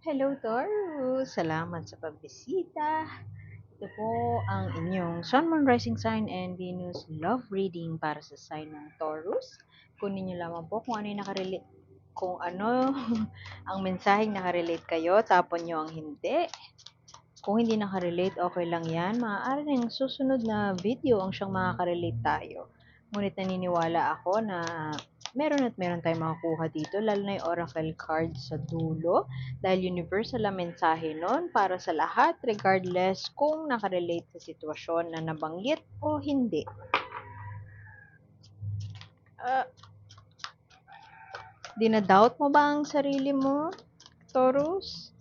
Hello, Taurus! Salamat sa pagbisita. Ito po ang inyong Sun, Moon, Rising Sign and Venus Love Reading para sa sign ng Taurus. Kunin niyo lamang po kung ano yung nakarelate, kung ano ang mensaheng nakarelate kayo, tapon niyo ang hindi. Kung hindi nakarelate, okay lang yan. Maaari ng susunod na video ang siyang makaka-relate tayo. Ngunit naniniwala ako na meron at meron tayong makukuha dito, lalo na yung oracle card sa dulo. Dahil universal ang mensahe nun para sa lahat, regardless kung nakarelate sa sitwasyon na nabanggit o hindi. Uh, Dinadoubt mo ba ang sarili mo, Taurus?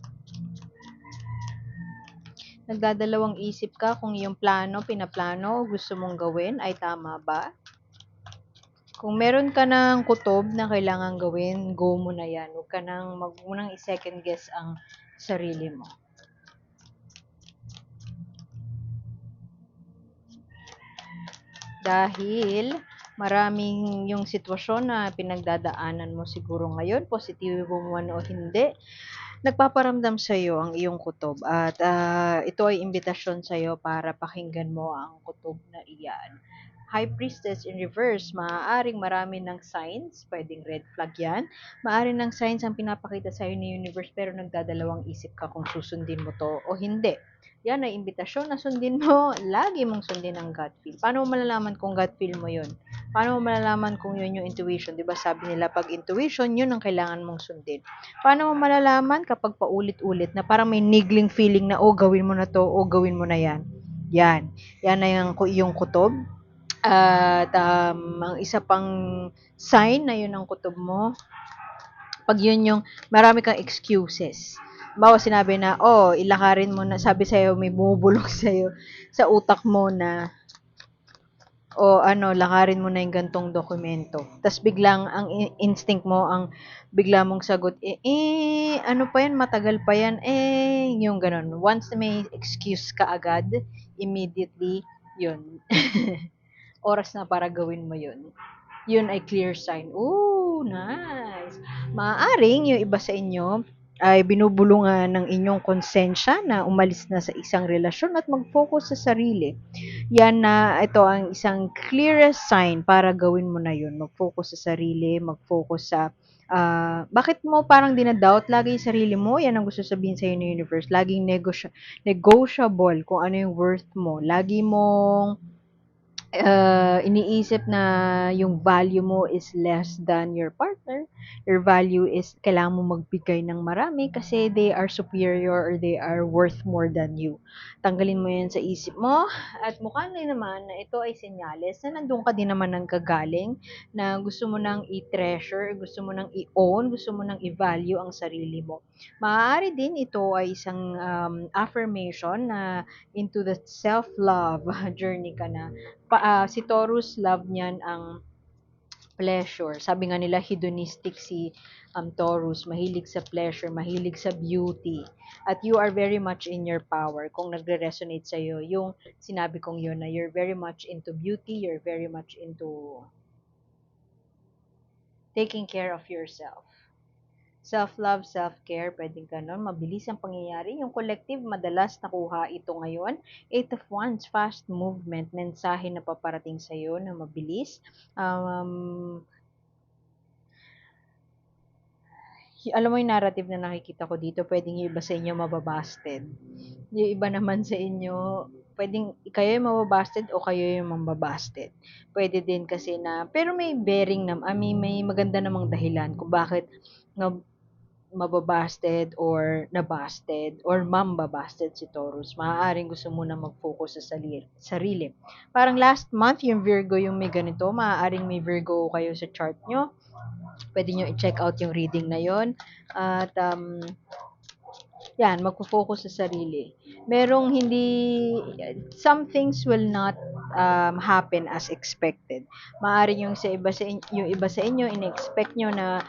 Nagdadalawang isip ka kung yung pinaplano, gusto mong gawin ay tama ba? Kung meron ka ng kutob na kailangan gawin, go mo na yan. Huwag mo nang i-second guess ang sarili mo. Dahil maraming yung sitwasyon na pinagdadaanan mo siguro ngayon, positibo man o hindi, nagpaparamdam sa iyo ang iyong kutob at ito ay imbitasyon sa iyo para pakinggan mo ang kutob na iyan. High Priestess in reverse, maaaring marami ng signs, pwedeng red flag yan, maaari ng signs ang pinapakita sa iyo ni universe pero nagdadalawang isip ka kung susundin mo to o hindi. Yan ay imbitasyon na sundin mo, lagi mong sundin ang gut feel. Paano mo malalaman kung gut feel mo yun? Paano mo malalaman kung yun yung intuition? Diba sabi nila, pag intuition, yun ang kailangan mong sundin. Paano mo malalaman kapag paulit-ulit na parang may niggling feeling na, oh, gawin mo na to, oh, gawin mo na yan. Yan. Yan na yung kutob. At ang isa pang sign na yun ang kutob mo, pag yun yung marami kang excuses. Bawa sinabi na, oh, ilakarin mo na, sabi sa'yo, may bumubulong sa'yo sa utak mo na, o ano, lakarin mo na yung gantong dokumento. Tapos biglang, ang instinct mo, ang bigla mong sagot, ano pa yan, matagal pa yan, yung ganun. Once may excuse ka agad, immediately, yun. Oras na para gawin mo yun. Yun ay clear sign. Ooh, nice. Maaaring yung iba sa inyo ay binubulungan ng inyong konsensya na umalis na sa isang relasyon at mag-focus sa sarili. Yan na ito ang isang clearest sign para gawin mo na yun. Mag-focus sa sarili, mag-focus sa bakit mo parang dinadoubt lagi yung sarili mo? Yan ang gusto sabihin sa'yo ng universe. Laging negotiable kung ano yung worth mo. Lagi mong iniisip na yung value mo is less than your partner, your value is kailangan mo magbigay ng marami kasi they are superior or they are worth more than you. Tanggalin mo yan sa isip mo at mukha na naman na ito ay senyales na nandun ka din naman ng kagaling na gusto mo nang i-treasure, gusto mo nang i-own, gusto mo nang i-value ang sarili mo. Maaari din ito ay isang affirmation na into the self-love journey ka na si Taurus love niyan ang pleasure. Sabi nga nila hedonistic si Taurus, mahilig sa pleasure, mahilig sa beauty. At you are very much in your power. Kung nagre-resonate sa iyo yung sinabi kong yun na you're very much into beauty, you're very much into taking care of yourself. Self-love, self-care, pwedeng ganon. Mabilis ang pangyayari. Yung collective, madalas nakuha ito ngayon. Eight of Wands, fast movement, mensahe na paparating sa'yo na mabilis. Alam mo yung narrative na nakikita ko dito, pwedeng yung iba sa inyo mababasted. Yung iba naman sa inyo, pwedeng kayo yung mababasted o kayo yung mambabasted. Pwede din kasi na, pero may bearing na, may maganda namang dahilan kung bakit na mababasted or nabasted or mambabasted si Taurus. Maaaring gusto mo na mag-focus sa sarili. Parang last month, yung Virgo yung may ganito, maaaring may Virgo kayo sa chart nyo. Pwede nyo i-check out yung reading na yon. At yan, magpo-focus sa sarili. Merong hindi, some things will not happen as expected. Maaari yung iba sa inyo, in-expect nyo na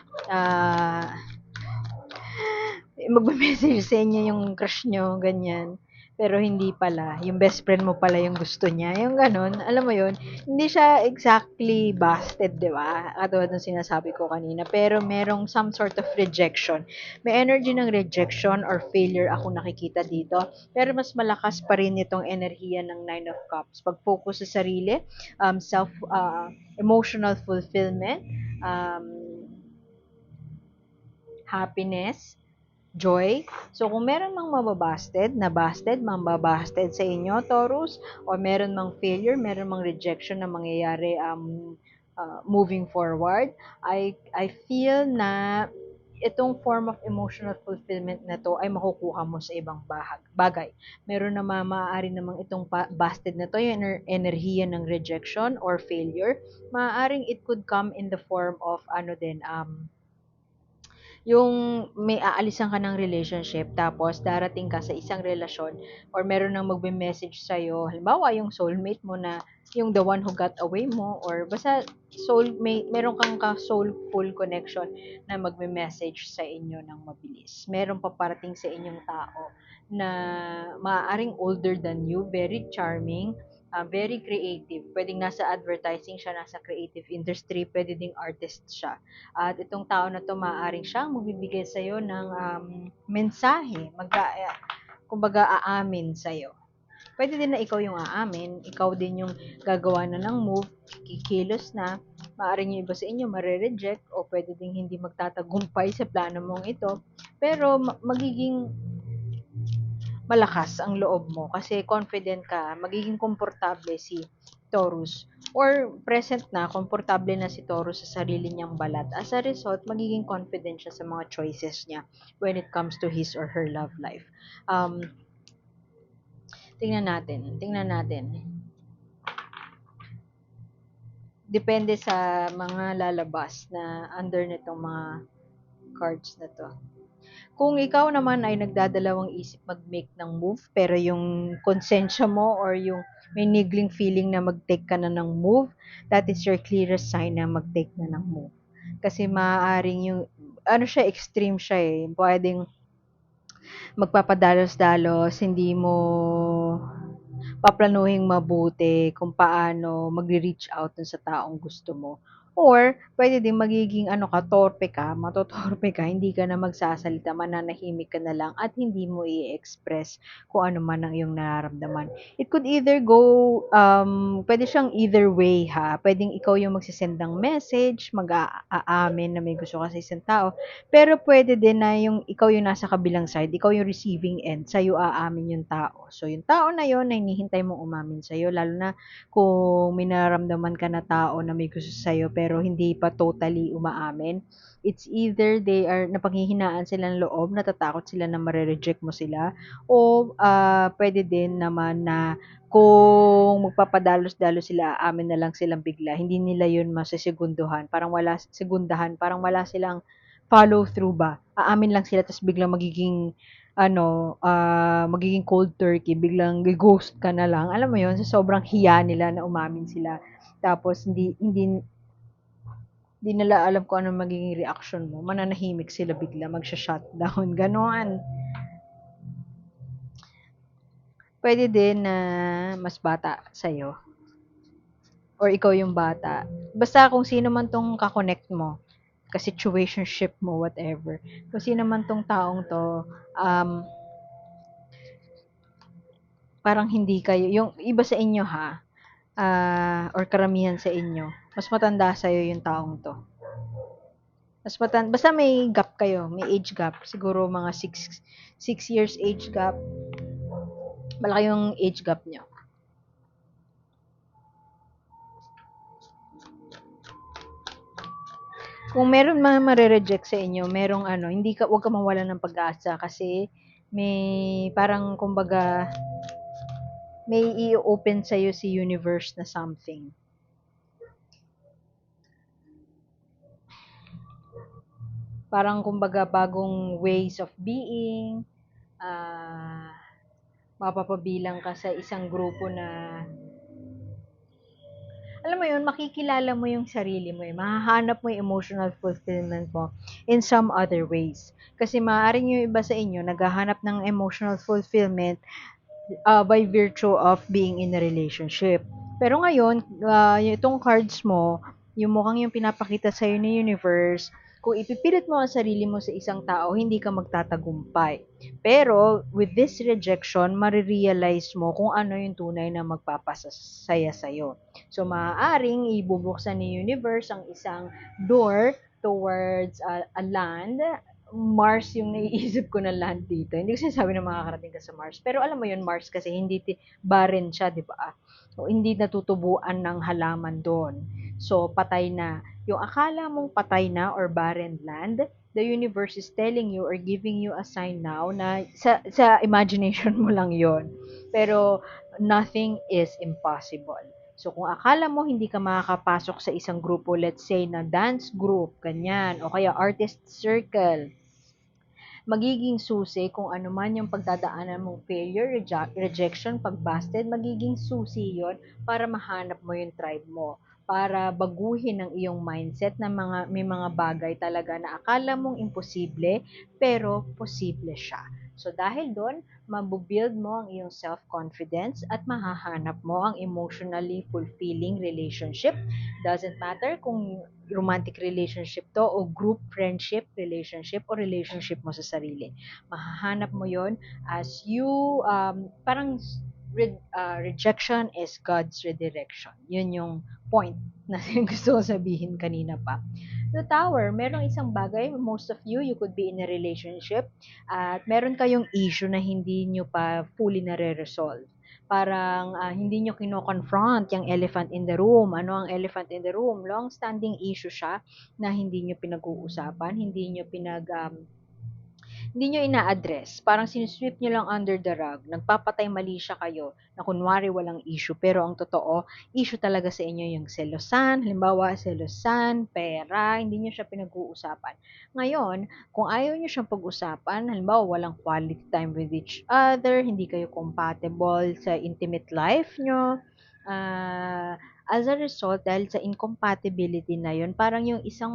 magme-message sa inyo yung crush nyo, ganyan. pero hindi pala, yung best friend mo pala yung gusto niya, yung gano'n, alam mo yun, hindi siya exactly busted, 'di ba? Katulad ng sinasabi ko kanina, pero merong some sort of rejection. May energy ng rejection or failure ako nakikita dito, pero mas malakas pa rin itong enerhiya ng Nine of Cups. Pag-focus sa sarili, emotional fulfillment, um, happiness, joy. So, kung meron mang mababasted, na busted, mambabasted sa inyo, Taurus, o meron mang failure, meron mang rejection na mangyayari moving forward, I feel na itong form of emotional fulfillment na to ay makukuha mo sa ibang bagay. Meron na maaari namang itong busted na to, yung enerhiya ng rejection or failure. Maaaring it could come in the form of ano din, yung may aalisan ka ng relationship tapos darating ka sa isang relasyon or meron nang magme-message sa'yo, halimbawa yung soulmate mo na yung the one who got away mo or basta soulmate, meron kang ka-soulful connection na magme-message sa inyo ng mabilis. Meron paparating sa inyong tao na maaaring older than you, very charming, very creative. Pwedeng nasa advertising siya, nasa creative industry, pwede ding artist siya. At itong tao na 'to maaaring siyang magbibigay sa'yo ng, mensahe, kumbaga aamin sa'yo. Puwede din na ikaw yung aamin, ikaw din yung gagawa na ng move, kikilos na, maaaring yung iba sa inyo mare-reject o puwede ding hindi magtatagumpay sa plano mong ito, pero magiging malakas ang loob mo kasi confident ka, magiging komportable si Taurus or present na, komportable na si Taurus sa sarili niyang balat. As a result, magiging confident siya sa mga choices niya when it comes to his or her love life. Um, tingnan natin. Depende sa mga lalabas na under nitong mga cards na to. Kung ikaw naman ay nagdadalawang isip mag-make ng move, pero yung konsensya mo or yung may niggling feeling na mag-take ka na ng move, that is your clearest sign na mag-take na ng move. Kasi maaaring yung, ano siya, extreme siya eh. Pwedeng magpapadalos-dalos, hindi mo paplanuhin mabuti kung paano magre-reach out dun sa taong gusto mo. Or puwede din magiging ano ka, torpe ka, matotorpe ka, hindi ka na magsasalita, mananahimik ka na lang at hindi mo i-express kung ano man ang iyong nararamdaman. It could either go, puwede siyang either way ha. Puwedeng ikaw yung magse-send ng message, aamin na may gusto ka sa isang tao, pero puwede din na yung ikaw yung nasa kabilang side, ikaw yung receiving end, sa'yo aamin yung tao. So, yung tao na yun na hinihintay mong umamin sa'yo, lalo na kung may nararamdaman ka na tao na may gusto sa'yo pero hindi pa totally umaamin, it's either they are napanghihinaan sila ng loob, natatakot sila na mare-reject mo sila, o puwede din naman na kung magpapadalos-dalos sila, aamin na lang silang bigla, hindi nila yun masesegunduhan, parang wala silang follow through ba. Aamin lang sila tapos biglang magiging ano, magiging cold turkey, biglang ghost ka na lang. Alam mo 'yun, sa sobrang hiya nila na umamin sila. Tapos hindi hindi hindi nila alam kung ano magiging reaction mo. Mananahimik sila bigla, magsha-shutdown, gano'n. Puwede din na mas bata sa'yo or ikaw yung bata. Basta kung sino man 'tong ka-connect mo, ka-situationship mo, whatever. Kung sino man 'tong taong 'to, um, parang hindi kayo yung iba sa inyo ha, or karamihan sa inyo, mas matanda sa'yo yung taong 'to. Basta may gap kayo, may age gap, siguro mga six years age gap, malaki yung age gap niyo. Kung meron mga mare-reject sa inyo, merong ano, hindi ka 'wag kang mawalan ng pag-asa kasi may parang kumbaga may i-o-open sa'yo si universe na something. Parang kumbaga bagong ways of being, ah, mapapabilang ka sa isang grupo na alam mo yun, makikilala mo yung sarili mo eh. Mahahanap mo yung emotional fulfillment mo in some other ways. Kasi maaaring yung iba sa inyo, naghahanap ng emotional fulfillment by virtue of being in a relationship. Pero ngayon, itong cards mo, yung mukhang yung pinapakita sa'yo ni universe, kung ipipilit mo ang sarili mo sa isang tao, hindi ka magtatagumpay. Pero, with this rejection, marirealize mo kung ano yung tunay na magpapasaya sa'yo. So, maaaring ibubuksan ni universe ang isang door towards a land. Mars yung naiisip ko na land dito. Hindi ko sinasabi na makakarating ka sa Mars. Pero alam mo yun, Mars kasi hindi barren siya, di ba? O, hindi natutubuan ng halaman doon. So, patay na. Yung akala mong patay na or barren land, the universe is telling you or giving you a sign now na sa imagination mo lang yon. Pero, nothing is impossible. So, kung akala mo hindi ka makakapasok sa isang grupo, let's say na dance group, ganyan, o kaya artist circle, magiging susi kung ano man yung pagdadaanan mong failure, rejection, pag-busted, magiging susi yon para mahanap mo yung tribe mo, para baguhin ang iyong mindset na may mga bagay talaga na akala mong imposible, pero posible siya. So dahil doon, mabubuild mo ang iyong self-confidence at mahahanap mo ang emotionally fulfilling relationship. Doesn't matter kung romantic relationship to o group friendship relationship o relationship mo sa sarili. Mahahanap mo yon as you, parang rejection is God's redirection. Yun yung point na gusto ko sabihin kanina pa. The tower, merong isang bagay, most of you, you could be in a relationship at meron kayong issue na hindi nyo pa fully nare-resolve. Parang hindi nyo kino-confront yung elephant in the room. Ano ang elephant in the room? Long-standing issue siya na hindi nyo pinag-uusapan, hindi nyo ina-address. Parang sinisweep nyo lang under the rug. Nagpapatay mali siya kayo na kunwari walang issue. Pero ang totoo, issue talaga sa inyo yung selosan. Halimbawa, selosan, pera, hindi nyo siya pinag-uusapan. Ngayon, kung ayaw nyo siyang pag-usapan, halimbawa walang quality time with each other, hindi kayo compatible sa intimate life nyo, as a result, dahil sa incompatibility na yun, parang yung isang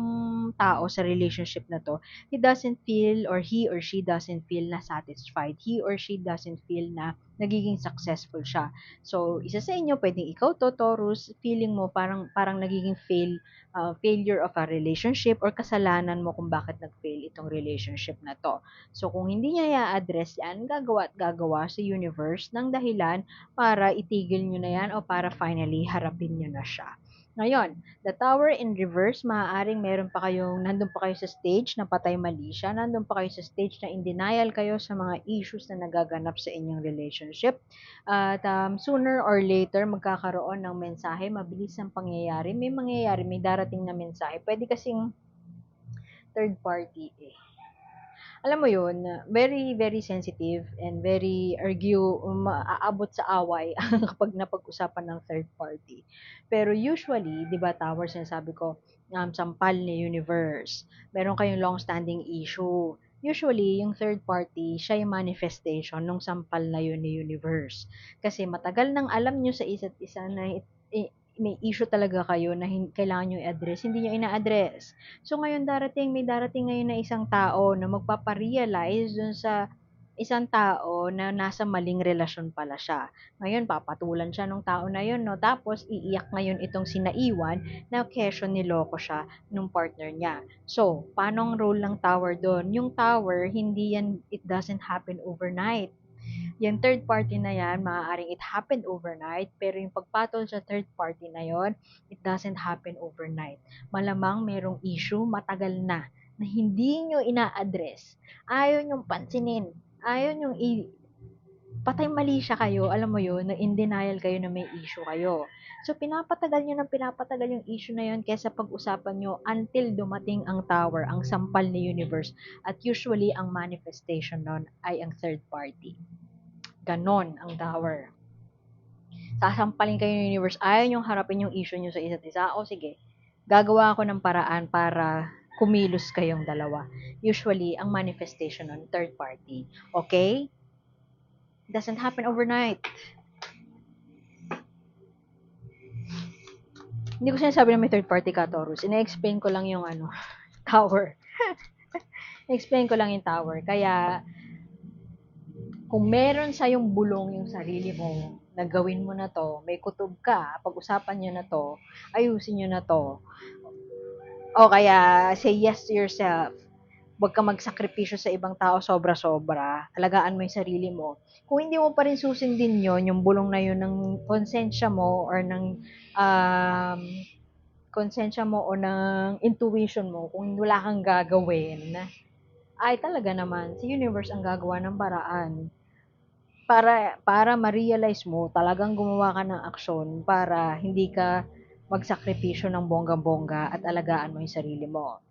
tao sa relationship na to, he doesn't feel or he or she doesn't feel na satisfied. He or she doesn't feel na nagiging successful siya. So, isa sa inyo, pwedeng ikaw to, Taurus, feeling mo parang nagiging failure of a relationship or kasalanan mo kung bakit nag-fail itong relationship na to. So, kung hindi niya i-address yan, gagawa at gagawa sa universe ng dahilan para itigil nyo na yan o para finally harapin nyo na siya. Ngayon, the tower in reverse, maaaring meron pa kayong, nandun pa kayo sa stage na patay mali siya, nandun pa kayo sa stage na in denial kayo sa mga issues na nagaganap sa inyong relationship. At sooner or later, magkakaroon ng mensahe, mabilis ang pangyayari, may darating na mensahe. Pwede kasing third party eh. Alam mo yun, very, very sensitive and very aabot sa away kapag napag-usapan ng third party. Pero usually, di ba, towers, sinasabi ko, sampal ni universe. Meron kayong long-standing issue. Usually, yung third party, siya yung manifestation ng sampal na yun ni universe. Kasi matagal nang alam nyo sa isa't isa na may issue talaga kayo na kailangan nyo i-address, hindi nyo ina-address. So ngayon may darating ngayon na isang tao na magpaparealize dun sa isang tao na nasa maling relasyon pala siya. Ngayon, papatulan siya ng tao na yun, no? Tapos, iiyak ngayon itong sinaiwan na kesyo niloko siya nung partner niya. So, paano ang role ng tower doon? Yung tower, it doesn't happen overnight. Yung third party na yan, maaaring it happened overnight, pero yung pagpatol sa third party na yon, it doesn't happen overnight. Malamang merong issue matagal na hindi nyo ina-address. Ayaw nyong pansinin. Ayaw nyong patay mali siya kayo, alam mo yun, na in denial kayo na may issue kayo. So, pinapatagal nyo ng pinapatagal yung issue na yun kaysa pag-usapan nyo until dumating ang tower, ang sampal ni universe. At usually, ang manifestation nun ay ang third party. Ganon ang tower. Sasampalin kayo ng universe. Ayaw nyong harapin yung issue nyo sa isa't isa. O sige, gagawa ako ng paraan para kumilos kayong dalawa. Usually, ang manifestation ng third party. Okay? Doesn't happen overnight. Hindi ko sinasabi na may third party ka, Taurus. Ina-explain ko lang yung tower. Explain ko lang yung tower. Kaya, Kung meron sa'yong bulong yung sarili mo, na gawin mo na 'to, may kutob ka, pag-usapan niyo na 'to, ayusin niyo na 'to, o kaya say yes to yourself. Huwag kang magsakripisyo sa ibang tao sobra-sobra. Alagaan mo yung sarili mo. Kung hindi mo pa rin susundin yun, yung bulong na yun ng konsensya mo or ng um, konsensya mo o ng intuition mo, kung wala kang gagawin, ay talaga naman, si universe ang gagawa ng paraan para ma-realize mo, talagang gumawa ka ng aksyon para hindi ka magsakripisyo ng bonggang-bongga at alagaan mo yung sarili mo.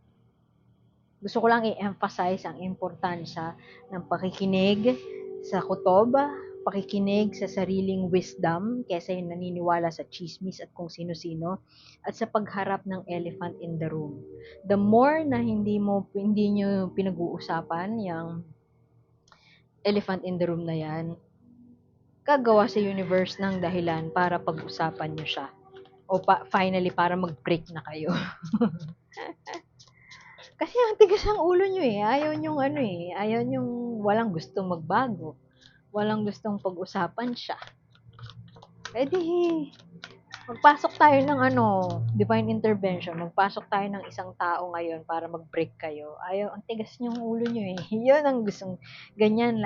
Gusto ko lang i-emphasize ang importansya ng pakikinig sa kutob, pakikinig sa sariling wisdom kaysa yung naniniwala sa chismis at kung sino-sino, at sa pagharap ng elephant in the room. The more na hindi nyo pinag-uusapan yung elephant in the room na yan, gagawa sa universe ng dahilan para pag-usapan nyo siya. O finally, para mag-break na kayo. Kasi ang tigas ng ulo nyo eh. Ayaw nyong ano eh. Ayaw nyong walang gustong magbago. Walang gustong pag-usapan siya. Eh di, magpasok tayo ng ano, divine intervention. Magpasok tayo ng isang tao ngayon para mag-break kayo. Ayaw, ang tigas nyong ulo nyo eh. Yun ang gustong, ganyan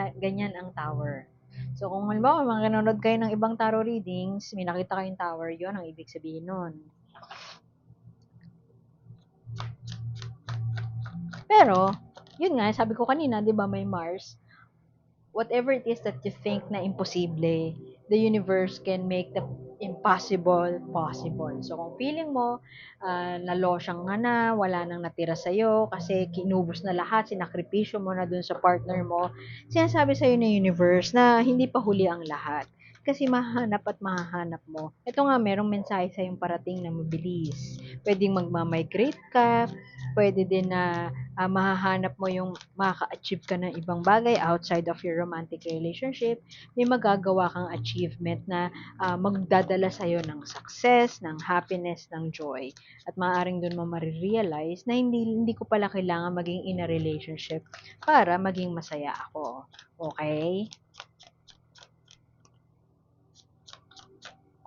ang tower. So, kung halimbawa, makinonood kayo ng ibang tarot readings, may nakita kayong tower, yun ang ibig sabihin nun. Pero, yun nga, sabi ko kanina, di ba, may Mars, whatever it is that you think na imposible, the universe can make the impossible possible. So, kung feeling mo, nalosyang nga na, wala nang natira sa'yo, kasi kinubos na lahat, sinakripisyo mo na dun sa partner mo, sinasabi sa'yo ng universe na hindi pa huli ang lahat. Kasi mahanap at mahahanap mo. Ito nga, merong mensahe sa'yong parating na mabilis. Pwedeng magmamigrate ka, pwede din na mahahanap mo yung makaka-achieve ka ng ibang bagay outside of your romantic relationship. May magagawa kang achievement na magdadala sa'yo ng success, ng happiness, ng joy. At maaaring doon mo marirealize na hindi ko pala kailangan maging in a relationship para maging masaya ako. Okay?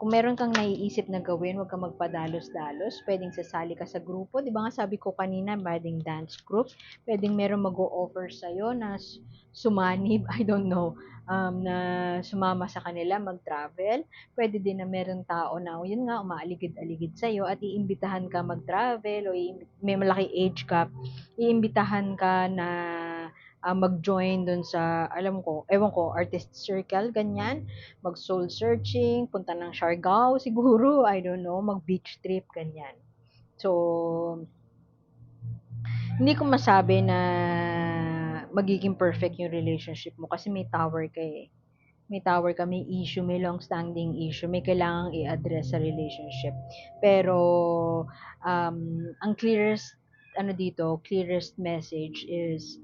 Kung meron kang naiisip na gawin, huwag kang magpadalos-dalos. Pwedeng sasali ka sa grupo. Di ba nga sabi ko kanina, pwedeng dance group. Pwedeng meron mag-o-offer sa'yo na sumanib, I don't know, na sumama sa kanila, mag-travel. Pwede din na meron tao na, yun nga, umaaligid-aligid sa'yo at iimbitahan ka mag-travel o may malaki age gap. Iimbitahan ka na mag-join dun sa, alam ko, ewan ko, artist circle, ganyan, mag soul searching, punta ng Siargao siguro, I don't know, mag beach trip, ganyan. So, hindi ko masabi na magiging perfect yung relationship mo kasi may tower ka eh. May tower ka, may issue, may long-standing issue, may kailangang i-address sa relationship. Pero, ang clearest, clearest message is,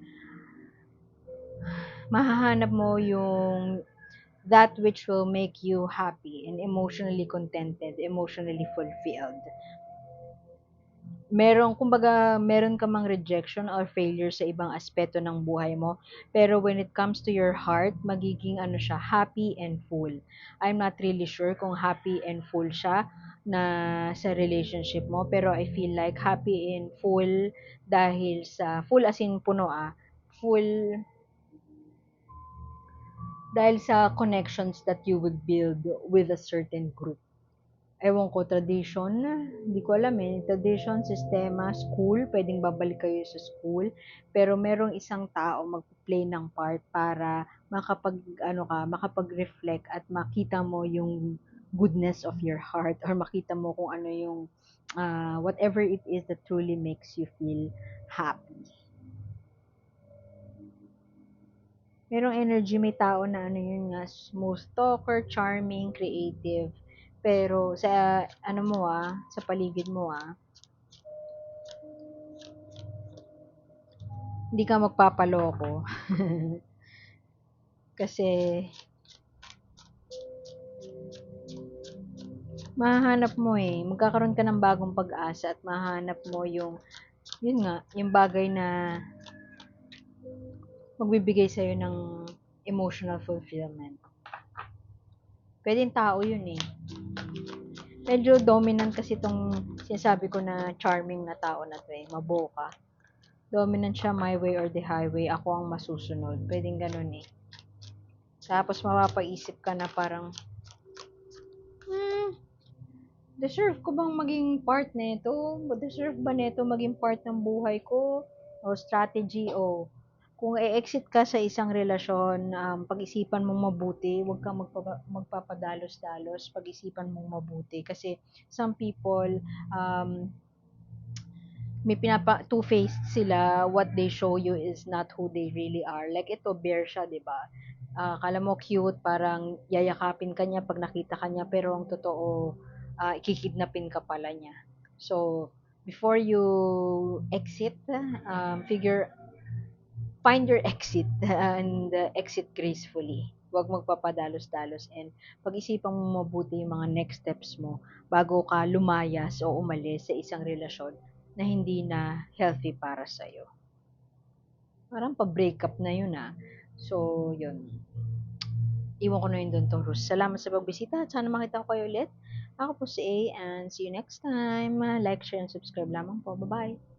mahahanap mo yung that which will make you happy and emotionally contented, emotionally fulfilled. Meron ka mang rejection or failure sa ibang aspeto ng buhay mo, pero when it comes to your heart, magiging ano siya, happy and full. I'm not really sure kung happy and full siya na sa relationship mo, pero I feel like happy and full dahil sa, full as in puno full dahil sa connections that you would build with a certain group. Ewan ko, tradition, hindi ko alam eh. Tradition, sistema, school, pwedeng babalik kayo sa school. Pero merong isang tao mag-play ng part para makapag-reflect at makita mo yung goodness of your heart or makita mo kung ano yung whatever it is that truly makes you feel happy. Merong energy, may tao na ano yun nga, smooth talker, charming, creative. Pero sa ano mo sa paligid mo hindi ka magpapaloko. Kasi mahahanap mo eh, magkakaroon ka ng bagong pag-asa at mahahanap mo yung, yun nga, yung bagay na magbibigay sa'yo ng emotional fulfillment. Pwedeng tao yun eh. Medyo dominant kasi itong sinasabi ko na charming na tao na to eh, maboka. Dominant siya, my way or the highway, ako ang masusunod. Pwedeng ganun eh. Tapos mapapaisip ka na parang, deserve ko bang maging part nito? Deserve ba nito maging part ng buhay ko? O strategy o kung i-exit ka sa isang relasyon, pag-isipan mong mabuti, huwag kang magpapadalos-dalos, pag-isipan mong mabuti. Kasi some people, may two-faced sila, what they show you is not who they really are. Like ito, bear siya, di ba? Akala mo cute, parang yayakapin ka niya pag nakita ka niya, pero ang totoo, ikikidnapin ka pala niya. So, before you exit, find your exit and exit gracefully. Huwag magpapadalos-dalos and pag-isipan mo mabuti yung mga next steps mo bago ka lumayas o umalis sa isang relasyon na hindi na healthy para sa'yo. Parang pa-breakup na yun ah. So, yun. Iwan ko na yun doon tong Rus. Salamat sa pagbisita at sana makita ko kayo ulit. Ako po si A and see you next time. Like, share, and subscribe lamang po. Bye-bye.